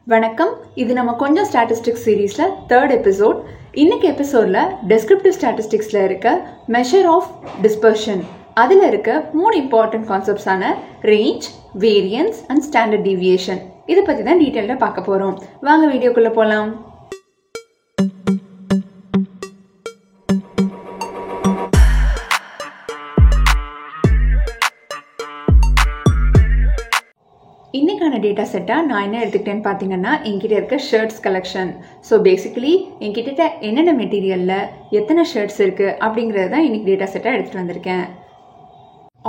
வணக்கம். இது நம்ம கொஞ்சம் ஸ்டாட்டிஸ்டிக்ஸ் சீரீஸ்ல 3rd எபிசோட். இன்னைக்கு எபிசோட்ல டெஸ்கிரிப்டிவ் ஸ்டாட்டிஸ்டிக்ஸ்ல இருக்க மெஷர் ஆஃப் டிஸ்பர்ஷன், அதில் இருக்க 3 இம்பார்ட்டன்ட் கான்செப்ட்ஸான range, variance and standard deviation, இதை பற்றி தான் டீட்டெயிலாக பார்க்க போகிறோம். வாங்க வீடியோக்குள்ளே போகலாம். இன்றைக்கான டேட்டா செட்டாக நான் என்ன எடுத்துக்கிட்டேன்னு பார்த்தீங்கன்னா, என்கிட்ட இருக்க ஷர்ட்ஸ் கலெக்ஷன். ஸோ பேசிக்கலி என்கிட்ட என்னென்ன மெட்டீரியலில் எத்தனை ஷர்ட்ஸ் இருக்குது அப்படிங்கிறது தான் இன்றைக்கி டேட்டா செட்டாக எடுத்துகிட்டு வந்திருக்கேன்.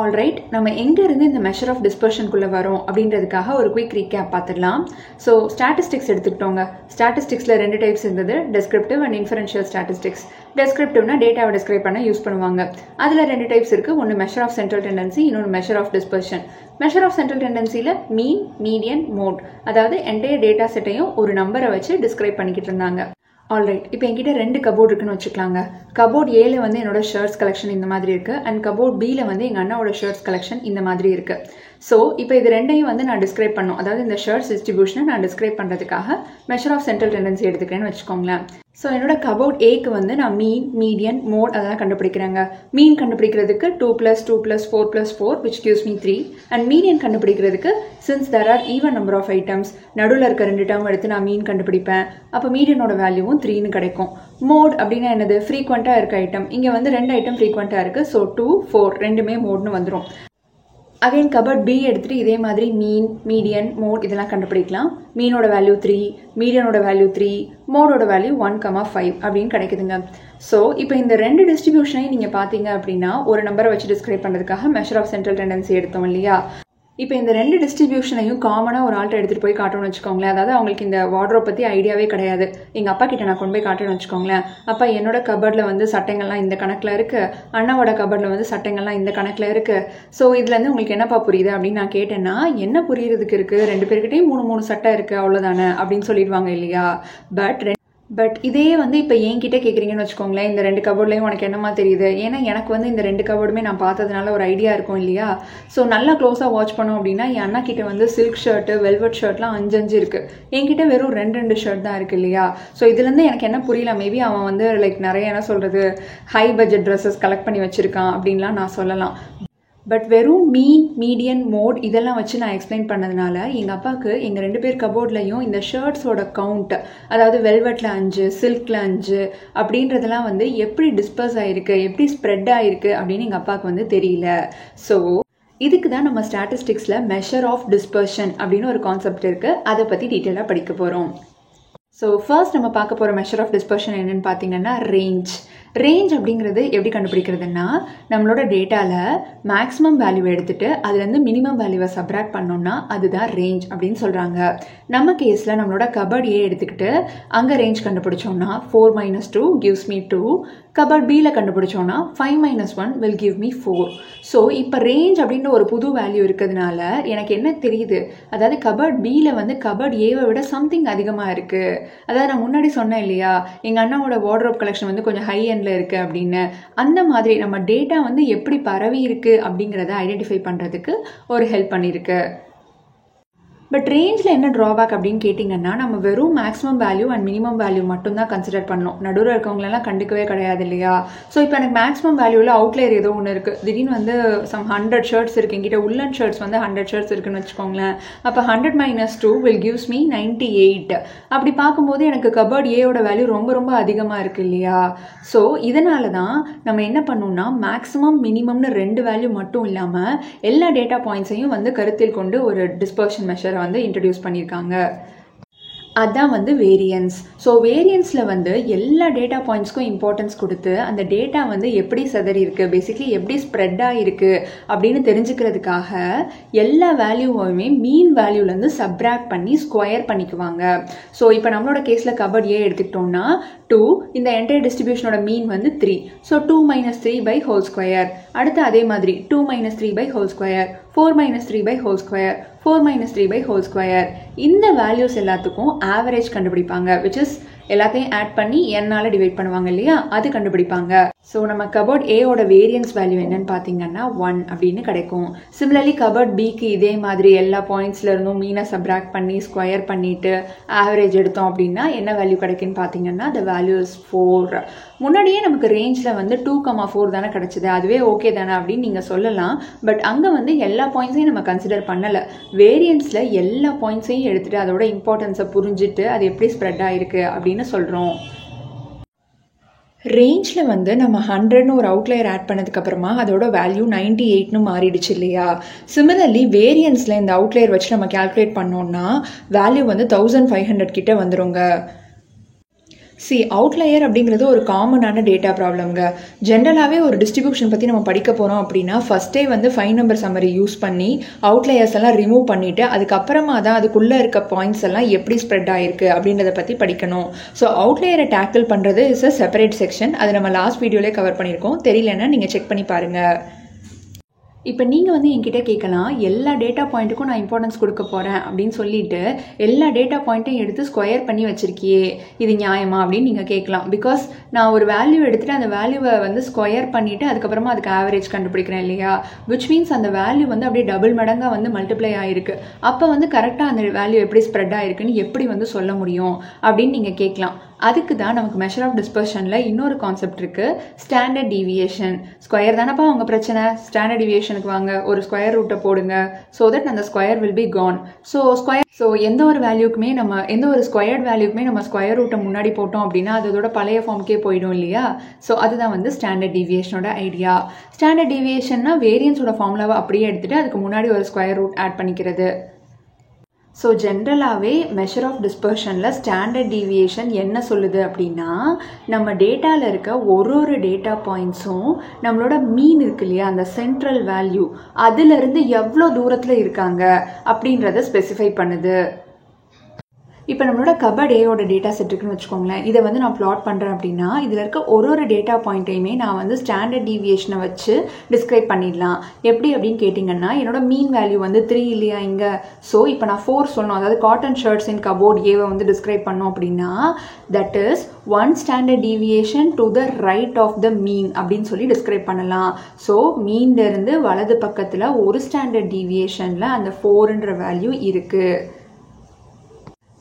ஆல்ரைட், நம்ம எங்கேருந்து இந்த மெஷர் ஆஃப் டிஸ்பர்ஷனுக்குள்ளே வரோம் அப்படின்றதுக்காக ஒரு குயிக் ரீகேப் பார்த்துடலாம். ஸோ ஸ்டாட்டிஸ்டிக்ஸ் எடுத்துக்கிட்டோங்க. ஸ்டாட்டிஸ்டிக்ஸில் 2 டைப்ஸ் இருந்தது, டெஸ்கிரிப்டிவ் அண்ட் இன்ஃபரன்ஷியல் ஸ்டாட்டிஸ்டிக்ஸ். டெஸ்கிரிப்டிவ்னா டேட்டாவை டிஸ்கிரைப் பண்ண யூஸ் பண்ணுவாங்க. அதில் 2 டைப்ஸ் இருக்குது. ஒன்று மெஷர் ஆஃப் சென்ட்ரல் டெண்டன்சி, இன்னொன்று measure of dispersion. Measure of central டெண்டன்சியில் மீன், மீடியன், மோட், அதாவது என்டையர் டேட்டா செட்டையும் ஒரு நம்பரை வச்சு டிஸ்கிரைப் பண்ணிக்கிட்டு இருந்தாங்க. ஆல்ரைட், இப்போ என்கிட்ட 2 கபோர்ட் இருக்குன்னு வச்சுக்கலாங்க. கபோர்ட் ஏல வந்து என்னோட ஷர்ட்ஸ் கலெக்ஷன் இந்த மாதிரி இருக்குது, அண்ட் கபோர்ட் பியில் வந்து எங்கள் அண்ணாவோட ஷர்ட்ஸ் கலெக்ஷன் இந்த மாதிரி இருக்குது. ஸோ இப்போ இது ரெண்டையும் வந்து நான் டிஸ்கிரைப் பண்ணும், அதாவது இந்த ஷர்ட்ஸ் டிஸ்ட்ரிபியூஷனை நான் டிஸ்கிரைப் பண்ணுறதுக்காக மெஷர் ஆஃப் சென்ட்ரல் டெண்டன்சி எடுத்துக்கிறேன்னு வச்சுக்கோங்களேன். ஸோ என்னோட கபோர்ட் ஏக்கு வந்து நான் மீன், மீடியன், மோட் அதெல்லாம் கண்டுபிடிக்கிறேங்க. மீன் கண்டுபிடிக்கிறதுக்கு 2 + 2 + 4 + 4 which gives me 3. And median கண்டுபிடிக்கிறதுக்கு since there are even number of items, நடுவில் இருக்க 2 டேர்ம் எடுத்து நான் மீன் கண்டுபிடிப்பேன். அப்போ மீடியனோட வேல்யூவும் 3ன்னு கிடைக்கும். மோட் அப்படின்னா என்னது? ஃப்ரீக்வெண்ட்டாக இருக்க ஐட்டம். இங்கே வந்து 2 ஐட்டம் ஃப்ரீக்வெண்ட்டாக இருக்குது. ஸோ 2, 4 ரெண்டுமே மோட்னு வந்துடும். அகைன் கபோர்ட் பி எடுத்துகிட்டு இதே மாதிரி மீன், மீடியன், மோட் இதெல்லாம் கண்டுபிடிக்கலாம். மீனோட வேல்யூ 3, மீடியனோட வேல்யூ 3, மோடோட வேல்யூ 1,5 அப்படின்னு கிடைக்குதுங்க. ஸோ இப்போ இந்த 2 டிஸ்ட்ரிபியூஷனையும் நீங்கள் பார்த்தீங்க அப்படின்னா ஒரு நம்பரை வச்சு டிஸ்கிரைப் பண்ணுறதுக்காக மெஷர் ஆஃப் சென்ட்ரல் டெண்டன்சி எடுத்தோம் இல்லையா? இப்போ இந்த 2 டிஸ்ட்ரிபியூஷனையும் காமனாக ஒரு ஆள்கிட்ட எடுத்துகிட்டு போய் காட்டணும்னு வச்சுக்கோங்களேன். அதாவது அவங்களுக்கு இந்த வார்ட்ரோப் பற்றி ஐடியாவே கிடையாது. எங்கள் அப்பா கிட்ட நான் கொண்டு போய் காட்டணும்னு வச்சுக்கோங்களேன். அப்போ என்னோட கபர்டில் வந்து சட்டைங்கள்லாம் இந்த கணக்கில் இருக்குது, அண்ணாவோட கபர்டில் வந்து சட்டைங்கள்லாம் இந்த கணக்கில் இருக்குது. ஸோ இதுலேருந்து உங்களுக்கு என்னப்பா புரியுது அப்படின்னு நான் கேட்டேன்னா, என்ன புரியுறதுக்கு இருக்குது, 2 பேர்கிட்டையும் 3 சட்டை இருக்குது அவ்வளோதானே அப்படின்னு சொல்லிடுவாங்க இல்லையா? பட் இதே வந்து இப்போ என்கிட்ட கேட்குறீங்கன்னு வச்சுக்கோங்களேன், இந்த 2 கபோர்ட்லேயும் உனக்கு என்னமா தெரியுது? ஏன்னா எனக்கு வந்து இந்த 2 கபோர்டுமே நான் பார்த்ததுனால ஒரு ஐடியா இருக்கும் இல்லையா? ஸோ நல்லா க்ளோஸாக வாட்ச் பண்ணோம் அப்படின்னா என் அண்ணா கிட்ட வந்து சில்க் ஷர்ட்டு, வெல்வெட் ஷர்ட்லாம் 5 இருக்குது. என்கிட்ட வெறும் 2 ஷர்ட் தான் இருக்குது இல்லையா? ஸோ இதுலேருந்து எனக்கு என்ன புரியல, மேபி அவன் வந்து லைக் நிறைய என்ன சொல்கிறது, ஹை பட்ஜெட் ட்ரெஸ்ஸஸ் கலெக்ட் பண்ணி வச்சுருக்கான் அப்படின்லாம் நான் சொல்லலாம். பட் வெறும் மீன், மீடியன், மோட் இதெல்லாம் வச்சு நான் எக்ஸ்பிளைன் பண்ணதுனால எங்கள் அப்பாவுக்கு எங்கள் 2 பேர் கபோர்ட்லையும் இந்த ஷர்ட்ஸோட கவுண்ட், அதாவது வெல்வெட்டில் 5, சில்கில் 5 அப்படின்றதெல்லாம் வந்து எப்படி டிஸ்பர்ஸ் ஆகிருக்கு, எப்படி ஸ்ப்ரெட் ஆகிருக்கு அப்படின்னு எங்கள் அப்பாவுக்கு வந்து தெரியல. ஸோ இதுக்கு தான் நம்ம ஸ்டாட்டிஸ்டிக்ஸில் மெஷர் ஆஃப் டிஸ்பர்ஷன் அப்படின்னு ஒரு கான்செப்ட் இருக்குது. அதை பற்றி டீட்டெயிலாக படிக்க போகிறோம். ஸோ ஃபர்ஸ்ட் நம்ம பார்க்க போகிற மெஷர் ஆஃப் டிஸ்பர்ஷன் என்னென்னு பார்த்தீங்கன்னா ரேஞ்ச். ரேஞ்ச் அப்படிங்கிறது எப்படி கண்டுபிடிக்கிறதுனா, நம்மளோட டேட்டாவில் மேக்ஸிமம் வேல்யூ எடுத்துகிட்டு அதுலேருந்து மினிமம் வேல்யூவை சப்ராக்ட் பண்ணோம்னா அதுதான் ரேஞ்ச் அப்படின்னு சொல்கிறாங்க. நம்ம கேஸில் நம்மளோட கபர்ட் ஏ எடுத்துக்கிட்டு அங்கே ரேஞ்ச் கண்டுபிடிச்சோம்னா 4 - 2 gives me 2. கபர்ட் பியில் கண்டுபிடிச்சோன்னா 5 - 1 will give me 4. ஸோ இப்போ ரேஞ்ச் அப்படின்ற ஒரு புது வேல்யூ இருக்கிறதுனால எனக்கு என்ன தெரியுது, அதாவது கபர்ட் பியில் வந்து கபர்ட் ஏவை விட சம்திங் அதிகமாக இருக்குது. அதாவது நான் முன்னாடி சொன்னேன் இல்லையா, எங்கள் அண்ணாவோட வார்ட்ரோப் கலெக்ஷன் வந்து கொஞ்சம் ஹை எண்டில் இருக்குது அப்படின்னு. அந்த மாதிரி நம்ம டேட்டா வந்து எப்படி பரவி இருக்குது அப்படிங்கிறத ஐடென்டிஃபை பண்ணுறதுக்கு ஒரு ஹெல்ப் பண்ணியிருக்கு. பட் ரேஞ்சில் என்ன ட்ராபேக் அப்படின்னு கேட்டிங்கன்னா, நம்ம வெறும் maximum value and minimum value மட்டும்தான் கன்சிடர் பண்ணணும். நடுவில் இருக்கவங்களெல்லாம் கண்டுக்கவே கிடையாது இல்லையா? ஸோ இப்போ எனக்கு மேக்ஸிமம் வேல்யூவில் அவுட்லேயர் ஏதோ ஒன்று இருக்குது. திடீர்னு வந்து சம் 100 ஷர்ட்ஸ் இருக்குது, என்கிட்ட உள்ளன் ஷர்ட்ஸ் வந்து 100 ஷர்ட்ஸ் இருக்குன்னு வச்சுக்கோங்களேன். அப்போ 100 - 2 will gives me 98. அப்படி பார்க்கும்போது எனக்கு கபர்ட் ஏயோட வேல்யூ ரொம்ப ரொம்ப அதிகமாக இருக்குது இல்லையா? ஸோ இதனால தான் நம்ம என்ன பண்ணோம்னா மேக்ஸிமம் மினிமம்னு 2 வேல்யூ மட்டும் இல்லாமல் எல்லா டேட்டா பாயிண்ட்ஸையும் வந்து கருத்தில் கொண்டு ஒரு டிஸ்பர்ஷன் மெஷரை வந்து இன்ட்ரடியூஸ் பண்ணியிருக்காங்க. அதுதான் வந்து வேரியன்ஸ். ஸோ வேரியன்ஸில் வந்து எல்லா டேட்டா பாயிண்ட்ஸ்க்கும் இம்பார்ட்டன்ஸ் கொடுத்து அந்த டேட்டா வந்து எப்படி சிதறி இருக்குது, பேசிக்லி எப்படி ஸ்ப்ரெட் ஆகிருக்கு அப்படின்னு தெரிஞ்சுக்கிறதுக்காக எல்லா வேல்யூவுமே மீன் வேல்யூலேருந்து சப்ராக்ட் பண்ணி ஸ்கொயர் பண்ணிக்குவாங்க. ஸோ இப்போ நம்மளோட கேஸில் கபர்ட் ஏ எடுத்துக்கிட்டோம்னா 2, இந்த என்டையர் டிஸ்ட்ரிபியூஷனோட மீன் வந்து 3. ஸோ 2 - 3/2. அடுத்து அதே மாதிரி 2 - 3/2, 4 - 3/2, 4 - 3/2. இந்த வேல்யூஸ் எல்லாத்துக்கும் ஆவரேஜ் கண்டுபிடிப்பாங்க, விச் இஸ் எல்லாத்தையும் ஆட் பண்ணி n-ஆல் டிவைட் பண்ணுவாங்க இல்லையா, அது கண்டுபிடிப்பாங்க. ஸோ நம்ம கபோர்ட் ஏவோட வேரியன்ஸ் வேல்யூ என்னன்னு பார்த்தீங்கன்னா 1 அப்படின்னு கிடைக்கும். சிமிலர்லி கபோர்ட் பிக்கு இதே மாதிரி எல்லா பாயிண்ட்ஸ்ல இருந்தும் மீனை சப்ராக்ட் பண்ணி ஸ்கொயர் பண்ணிட்டு ஆவரேஜ் எடுத்தோம் அப்படின்னா என்ன வேல்யூ கிடைக்குன்னு பார்த்தீங்கன்னா the value is 4. முன்னாடியே நமக்கு ரேஞ்சில் வந்து 2,4 தானே கிடச்சிது, அதுவே ஓகே தானே அப்படின்னு நீங்கள் சொல்லலாம். பட் அங்கே வந்து எல்லா பாயிண்ட்ஸையும் நம்ம கன்சிடர் பண்ணலை. வேரியன்ஸில் எல்லா பாயிண்ட்ஸையும் எடுத்துகிட்டு அதோட இம்பார்ட்டன்ஸை புரிஞ்சுட்டு அது எப்படி ஸ்ப்ரெட் ஆகிருக்கு அப்படின்னு சொல்கிறோம். ரேஞ்சில் வந்து நம்ம 100ன்னு ஒரு அவுட்லயர் ஆட் பண்ணதுக்கப்புறமா அதோட வேல்யூ 98ன்னு மாறிடுச்சு இல்லையா. சிமிலர்லி வேரியன்ஸில் இந்த அவுட்லயர் வச்சு நம்ம கேல்குலேட் பண்ணோம்னா வேல்யூ வந்து 1500 கிட்ட வந்துருங்க. அவுட்லயர் அப்படிங்கிறது ஒரு காமனான டேட்டா ப்ராப்ளம்ங்க. ஜென்ரலாகவே ஒரு டிஸ்ட்ரிபியூஷன் பற்றி நம்ம படிக்க போகிறோம் அப்படின்னா ஃபஸ்ட்டே வந்து 5 நம்பர் சம்மரி யூஸ் பண்ணி அவுட்லயர்ஸ் எல்லாம் ரிமூவ் பண்ணிவிட்டு அதுக்கப்புறமா தான் அதுக்குள்ளே இருக்க பாயிண்ட்ஸ் எல்லாம் எப்படி ஸ்ப்ரெட் ஆகிருக்கு அப்படின்றத பற்றி படிக்கணும். ஸோ அவுட்லயரை டேக்கிள் பண்ணுறது இஸ் அ செப்பரேட் செக்ஷன். அது நம்ம லாஸ்ட் வீடியோலேயே கவர் பண்ணியிருக்கோம். தெரியலன்னா நீங்கள் செக் பண்ணி பாருங்கள். இப்போ நீங்கள் வந்து என்கிட்ட கேட்கலாம், எல்லா டேட்டா பாயிண்ட்டுக்கும் நான் இம்பார்ட்டன்ஸ் கொடுக்க போகிறேன் அப்படின்னு சொல்லிட்டு எல்லா டேட்டா பாயிண்ட்டையும் எடுத்து ஸ்கொயர் பண்ணி வச்சுருக்கியே, இது நியாயமா அப்படின்னு நீங்கள் கேட்கலாம். பிகாஸ் நான் ஒரு வேல்யூ எடுத்துகிட்டு அந்த வேல்யூவை வந்து ஸ்கொயர் பண்ணிவிட்டு அதுக்கப்புறமா அதுக்கு ஆவரேஜ் கண்டுபிடிக்கிறேன் இல்லையா. விச் மீன்ஸ் அந்த வேல்யூ வந்து அப்படியே டபுள் மடங்காக வந்து மல்டிப்ளை ஆகிருக்கு. அப்போ வந்து கரெக்டாக அந்த வேல்யூ எப்படி ஸ்ப்ரெட் ஆகிருக்குன்னு எப்படி வந்து சொல்ல முடியும் அப்படின்னு நீங்கள் கேட்கலாம். அதுக்கு தான் நமக்கு மெஷர் ஆஃப் டிஸ்பர்ஷனில் இன்னொரு கான்செப்ட் இருக்குது, ஸ்டாண்டர்ட் டீவியேஷன். ஸ்கொயர் தானப்பா அவங்க பிரச்சனை, ஸ்டாண்டர்ட் டீவியேஷனுக்கு வாங்க, ஒரு ஸ்கொயர் ரூட்டை போடுங்க. ஸோ தட் அந்த square will be gone. So எந்த ஒரு வேல்யூக்குமே எந்த ஒரு ஸ்கொயர்ட் வேல்யூக்குமே நம்ம ஸ்கொயர் ரூட்டை முன்னாடி போட்டோம் அப்படின்னா அதோட பழைய ஃபார்முக்கே போயிடும் இல்லையா. ஸோ அதுதான் வந்து ஸ்டாண்டர்ட் டீவியேஷனோட ஐடியா. ஸ்டாண்டர்ட் டீவியேஷன்னா வேரியன்ஸோட ஃபார்முலாவை அப்படியே எடுத்துகிட்டு அதுக்கு முன்னாடி ஒரு ஸ்கொயர் ரூட் ஆட் பண்ணிக்கிறது. ஸோ ஜென்ரலாகவே மெஷர் ஆஃப் டிஸ்பர்ஷனில் ஸ்டாண்டர்ட் டீவியேஷன் என்ன சொல்லுது அப்படின்னா, நம்ம டேட்டாவில் இருக்க ஒரு டேட்டா பாயிண்ட்ஸும் நம்மளோட மீன் இருக்கு இல்லையா, அந்த சென்ட்ரல் வேல்யூ அதிலிருந்து எவ்வளோ தூரத்தில் இருக்காங்க அப்படின்றத ஸ்பெசிஃபை பண்ணுது. இப்போ நம்மளோட கபோர்ட் ஏயோட டேட்டா செட் இருக்குன்னு வச்சுக்கோங்களேன். இதை வந்து நான் ப்ளாட் பண்ணுறேன் அப்படின்னா இதில் இருக்க ஒரு டேட்டா பாயிண்ட்டையுமே நான் வந்து ஸ்டாண்டர்ட் டீவியேஷனை வச்சு டிஸ்கிரைப் பண்ணிடலாம். எப்படி அப்படின்னு கேட்டிங்கன்னா, என்னோட மீன் வேல்யூ வந்து 3 இல்லையா இங்கே. ஸோ இப்போ நான் 4 சொல்லணும், அதாவது காட்டன் ஷர்ட்ஸ் இன் கபோர்ட் ஏவை வந்து டிஸ்கிரைப் பண்ணோம் அப்படின்னா that is 1 standard deviation to the right of the mean அப்படின்னு சொல்லி டிஸ்கிரைப் பண்ணலாம். ஸோ மீன்லேருந்து வலது பக்கத்தில் ஒரு ஸ்டாண்டர்ட் டீவியேஷனில் அந்த 4ன்ற வேல்யூ இருக்குது.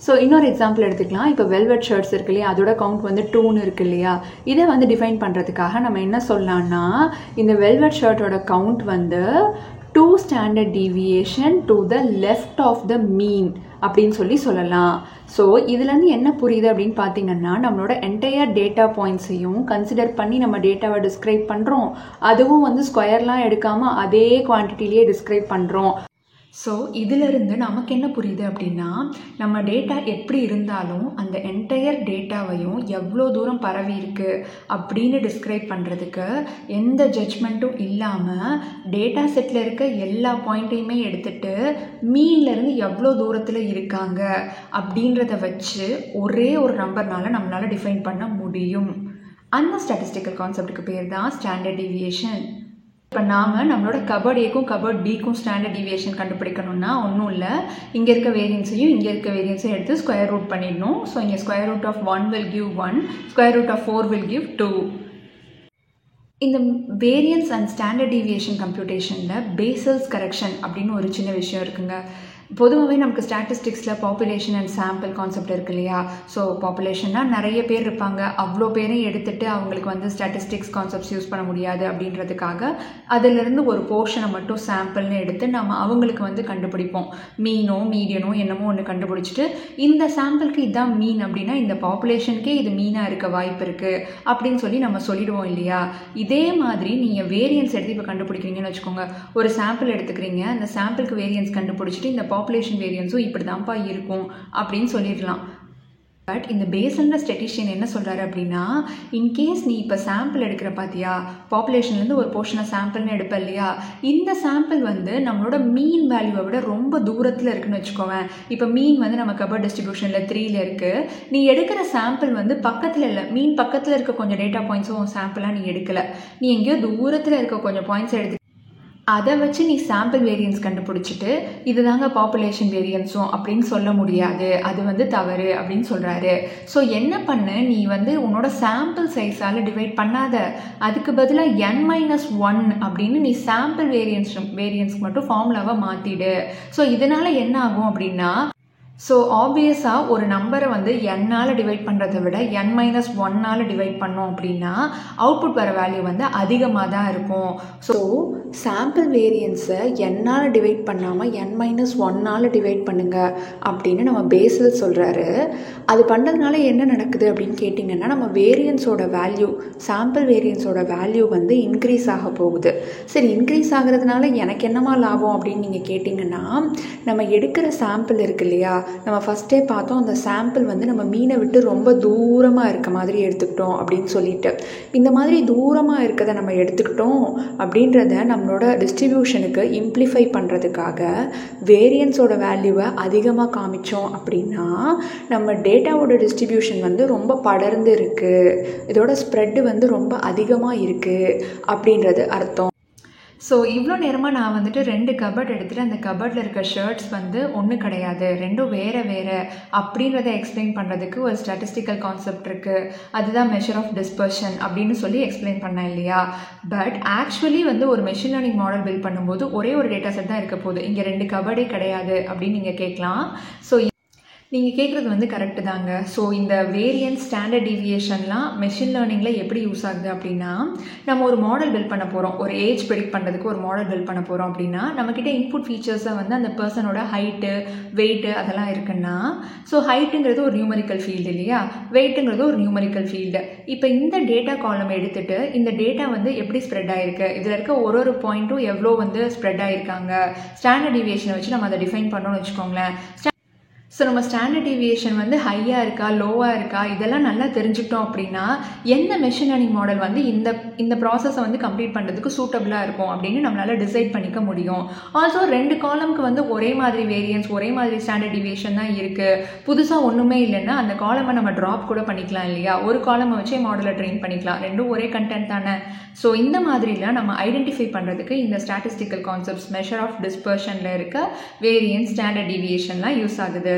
ஸோ இன்னொரு எக்ஸாம்பிள் எடுத்துக்கலாம். இப்போ வெல்வெட் ஷர்ட்ஸ் இருக்கு இல்லையா, அதோட கவுண்ட் வந்து 2ன்னு இருக்கு இல்லையா. இதை வந்து டிஃபைன் பண்ணுறதுக்காக நம்ம என்ன சொல்லலாம்னா, இந்த வெல்வெட் ஷர்ட்டோட கவுண்ட் வந்து 2 standard deviation to the left of the mean அப்படின்னு சொல்லலாம். ஸோ இதுலேருந்து என்ன புரியுது அப்படின்னு பார்த்தீங்கன்னா, நம்மளோட என்டையர் டேட்டா பாயிண்ட்ஸையும் கன்சிடர் பண்ணி நம்ம டேட்டாவை டிஸ்கிரைப் பண்ணுறோம். அதுவும் வந்து ஸ்கொயர்லாம் எடுக்காமல் அதே குவான்டிட்டிலேயே டிஸ்கிரைப் பண்ணுறோம். ஸோ இதிலிருந்து நமக்கு என்ன புரியுது அப்படின்னா, நம்ம டேட்டா எப்படி இருந்தாலும் அந்த என்டையர் டேட்டாவையும் எவ்வளோ தூரம் பரவி இருக்கு அப்படின்னு டிஸ்கிரைப் பண்ணுறதுக்கு எந்த ஜட்ஜ்மெண்ட்டும் இல்லாமல் டேட்டா செட்டில் இருக்க எல்லா பாயிண்ட்டையுமே எடுத்துகிட்டு மீன்லேருந்து எவ்வளோ தூரத்தில் இருக்காங்க அப்படின்றத வச்சு ஒரே ஒரு நம்பர்னால நம்மளால் டிஃபைன் பண்ண முடியும். அந்த ஸ்டாட்டிஸ்டிக்கல் கான்செப்டுக்கு பேர் தான் ஸ்டாண்டர்ட் டீவியேஷன். இப்போ நம்மளோட கபோர்ட் ஏக்கும் கபோர்ட் பிக்கும் ஸ்டாண்டர்ட் டீவியேஷன் கண்டுபிடிக்கணும்னா ஒன்றும் இல்லை, இங்கே இருக்க வேரியன்ஸையும் இங்கே இருக்க வேரியன்ஸையும் எடுத்து ஸ்கொயர் ரூட் பண்ணிடணும். ஸோ இங்கே square root of 1 will give 1, square root of 4 will give 2. இந்த வேரியன்ஸ் அண்ட் ஸ்டாண்டர்ட் டீவியேஷன் கம்ப்யூட்டேஷனில் பேசல்ஸ் கரெக்ஷன் அப்படின்னு ஒரு சின்ன விஷயம் இருக்குங்க. பொதுவாகவே நமக்கு ஸ்டாட்டிஸ்டிக்ஸில் பாப்புலேஷன் அண்ட் சாம்பிள் கான்செப்ட் இருக்கு இல்லையா. ஸோ பாப்புலேஷன்னா நிறைய பேர் இருப்பாங்க, அவ்வளோ பேரையும் எடுத்துகிட்டு அவங்களுக்கு வந்து ஸ்டாட்டிஸ்டிக்ஸ் கான்செப்ட்ஸ் யூஸ் பண்ண முடியாது அப்படின்றதுக்காக அதிலிருந்து ஒரு போர்ஷனை மட்டும் சாம்பிள்னு எடுத்து நம்ம அவங்களுக்கு வந்து கண்டுபிடிப்போம். மீனோ மீடியனோ என்னமோ ஒன்று கண்டுபிடிச்சிட்டு இந்த சாம்பிளுக்கு இதுதான் மீன் அப்படின்னா இந்த பாப்புலேஷனுக்கே இது மீனாக இருக்க வாய்ப்பு இருக்குது அப்படின்னு சொல்லி நம்ம சொல்லிடுவோம் இல்லையா. இதே மாதிரி நீங்கள் வேரியன்ஸ் எடுத்து இப்போ கண்டுபிடிக்கிறீங்கன்னு வச்சுக்கோங்க. ஒரு சாம்பிள் எடுத்துக்கிறீங்க, அந்த சாம்பிளுக்கு வேரியன்ஸ் கண்டுபிடிச்சிட்டு இந்த பாப்புலேஷன் வேரியன்ஸும் இப்படி தான்ப்பா இருக்கும் அப்படின்னு சொல்லிடலாம். பட் இந்த பேசல்ன்ற ஸ்டேட்டிஷியன் என்ன சொல்கிறாரு அப்படின்னா, இன்கேஸ் நீ இப்போ சாம்பிள் எடுக்கிற பார்த்தியா, பாப்புலேஷன்லேருந்து ஒரு போர்ஷனை சாம்பிள்னு எடுப்ப இல்லையா, இந்த சாம்பிள் வந்து நம்மளோட மீன் வேல்யூவை விட ரொம்ப தூரத்தில் இருக்குன்னு வச்சுக்கோவேன். இப்போ மீன் வந்து நம்ம கபோர்ட் டிஸ்ட்ரிபியூஷனில் 3ல் இருக்குது. நீ எடுக்கிற சாம்பிள் வந்து பக்கத்தில் இல்லை, மீன் பக்கத்தில் இருக்க கொஞ்சம் டேட்டா பாயிண்ட்ஸும் சாம்பிளாக நீ எடுக்கலை, நீ எங்கேயோ தூரத்தில் இருக்க கொஞ்சம் பாயிண்ட்ஸ் எடுத்து அதை வச்சு நீ சாம்பிள் வேரியன்ஸ் கண்டுபிடிச்சிட்டு இதுதாங்க பாப்புலேஷன் வேரியன்ஸும் அப்படின்னு சொல்ல முடியாது, அது வந்து தவறு அப்படின்னு சொல்கிறாரு. ஸோ என்ன பண்ணு, நீ வந்து உன்னோட சாம்பிள் சைஸால் டிவைட் பண்ணாத, அதுக்கு பதிலாக n-1 அப்படின்னு நீ சாம்பிள் வேரியன்ஸ்க்கு மட்டும் ஃபார்முலாவை மாற்றிடு. ஸோ இதனால் என்ன ஆகும் அப்படின்னா, ஸோ ஆப்வியஸாக ஒரு நம்பரை வந்து n-ஆல் டிவைட் பண்ணுறதை விட n-1ஆல் டிவைட் பண்ணோம் அப்படின்னா அவுட்புட் வர வேல்யூ வந்து அதிகமாக தான் இருக்கும். ஸோ சாம்பிள் வேரியன்ஸை n-ஆல் டிவைட் பண்ணாமல் n-1ஆல் டிவைட் பண்ணுங்க அப்படின்னு நம்ம பேஸில் சொல்கிறாரு. அது பண்ணுறதுனால என்ன நடக்குது அப்படின்னு கேட்டிங்கன்னா, நம்ம வேரியன்ஸோட வேல்யூ, சாம்பிள் வேரியன்ஸோட வேல்யூ வந்து இன்க்ரீஸ் ஆக போகுது. சரி, இன்க்ரீஸ் ஆகிறதுனால எனக்கு என்னமா லாபம் அப்படின்னு நீங்கள் கேட்டிங்கன்னா, நம்ம எடுக்கிற சாம்பிள் இருக்கு இல்லையா, நம்ம ஃபஸ்ட்டே பார்த்தோம் அந்த சாம்பிள் வந்து நம்ம மீனை விட்டு ரொம்ப தூரமாக இருக்க மாதிரி எடுத்துக்கிட்டோம் அப்படின்னு சொல்லிட்டு, இந்த மாதிரி தூரமாக இருக்கதை நம்ம எடுத்துக்கிட்டோம் அப்படின்றத நம்மளோட டிஸ்ட்ரிபியூஷனுக்கு இம்ப்ளிஃபை பண்ணுறதுக்காக வேரியன்ஸோட வேல்யூவை அதிகமாக காமிச்சோம் அப்படின்னா நம்ம டேட்டாவோட டிஸ்ட்ரிபியூஷன் வந்து ரொம்ப படர்ந்து இருக்குது, இதோட ஸ்ப்ரெட்டு வந்து ரொம்ப அதிகமாக இருக்குது அப்படின்றது அர்த்தம். ஸோ இவ்வளோ நேரமாக நான் வந்துட்டு 2 கபர்ட் எடுத்துகிட்டு அந்த கபர்டில் இருக்க ஷர்ட்ஸ் வந்து ஒன்று கிடையாது, ரெண்டும் வேறு வேறு அப்படின்றத எக்ஸ்பிளைன் பண்ணுறதுக்கு ஒரு ஸ்டாட்டிஸ்டிக்கல் கான்செப்ட் இருக்குது. அதுதான் மெஷர் ஆஃப் டிஸ்பர்ஷன் அப்படின்னு சொல்லி எக்ஸ்பிளைன் பண்ணேன் இல்லையா. பட் ஆக்சுவலி வந்து ஒரு மெஷின் லேர்னிங் மாடல் பில்ட் பண்ணும்போது ஒரே ஒரு டேட்டா செட் தான் இருக்க போகுது, இங்கே 2 கபர்டே கிடையாது அப்படின்னு நீங்கள் கேட்கலாம். ஸோ நீங்கள் கேட்குறது வந்து கரெக்டு தாங்க. ஸோ இந்த வேரியன்ஸ், ஸ்டாண்டர்ட் டீவியேஷன்லாம் மெஷின் லேர்னிங்கில் எப்படி யூஸ் ஆகுது அப்படின்னா, நம்ம ஒரு மாடல் பில்ட் பண்ண போகிறோம், ஒரு ஏஜ் ப்ரெடிக்ட் பண்ணுறதுக்கு ஒரு மாடல் பில்ட் பண்ண போகிறோம் அப்படின்னா நம்மக்கிட்ட இன்புட் ஃபீச்சர்ஸை வந்து அந்த பர்சனோட ஹைட்டு, வெயிட்டு அதெல்லாம் இருக்குன்னா, ஸோ ஹைட்டுங்கிறது ஒரு நியூமரிக்கல் ஃபீல்டு இல்லையா, வெயிட்டுங்கிறது ஒரு நியூமரிக்கல் ஃபீல்டு. இப்போ இந்த டேட்டா காலம் எடுத்துகிட்டு இந்த டேட்டா வந்து எப்படி ஸ்ப்ரெட் ஆகிருக்கு, இதில் இருக்க ஒரு பாயிண்ட்டும் எவ்வளோ வந்து ஸ்ப்ரெட் ஆகிருக்காங்க, ஸ்டாண்டர்ட் டீவியேஷனை வச்சு நம்ம அதை டிஃபைன் பண்ணோன்னு வச்சுக்கோங்களேன். ஸோ நம்ம ஸ்டாண்டர்ட் டீவியேஷன் வந்து ஹையாக இருக்கா லோவாக இருக்கா இதெல்லாம் நல்லா தெரிஞ்சுக்கிட்டோம் அப்படின்னா எந்த மெஷின் லேர்னிங் மாடல் வந்து இந்த ப்ராசஸை வந்து கம்ப்ளீட் பண்ணுறதுக்கு சூட்டபிளாக இருக்கும் அப்படின்னு நம்மளால் டிசைட் பண்ணிக்க முடியும். ஆல்சோ 2 காலம்க்கு வந்து ஒரே மாதிரி வேரியன்ஸ், ஒரே மாதிரி ஸ்டாண்டர்ட் டீவியேஷன் தான் இருக்குது, புதுசாக ஒன்றுமே இல்லைன்னா அந்த காலமை நம்ம ட்ராப் கூட பண்ணிக்கலாம் இல்லையா, ஒரு காலமை வச்சே மாடலை ட்ரெயின் பண்ணிக்கலாம், ரெண்டும் ஒரே கண்டென்ட் தானே. ஸோ இந்த மாதிரிலாம் நம்ம ஐடென்டிஃபை பண்ணுறதுக்கு இந்த ஸ்டாட்டிஸ்டிக்கல் கான்செப்ட்ஸ், மெஷர் ஆஃப் டிஸ்பர்ஷனில் இருக்க வேரியன்ஸ், ஸ்டாண்டர்ட் டீவியேஷன்லாம் யூஸ் ஆகுது.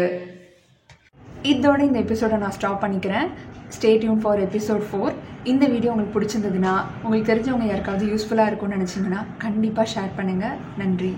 இதோட இந்த எபிசோடை நான் ஸ்டாப் பண்ணிக்கிறேன். Stay tune for episode 4. இந்த வீடியோ உங்களுக்கு பிடிச்சிருந்ததுன்னா, உங்களுக்கு தெரிஞ்சவங்க யாருக்காவது யூஸ்ஃபுல்லாக இருக்கும்னு நினச்சிங்கன்னா கண்டிப்பாக ஷேர் பண்ணுங்கள். நன்றி.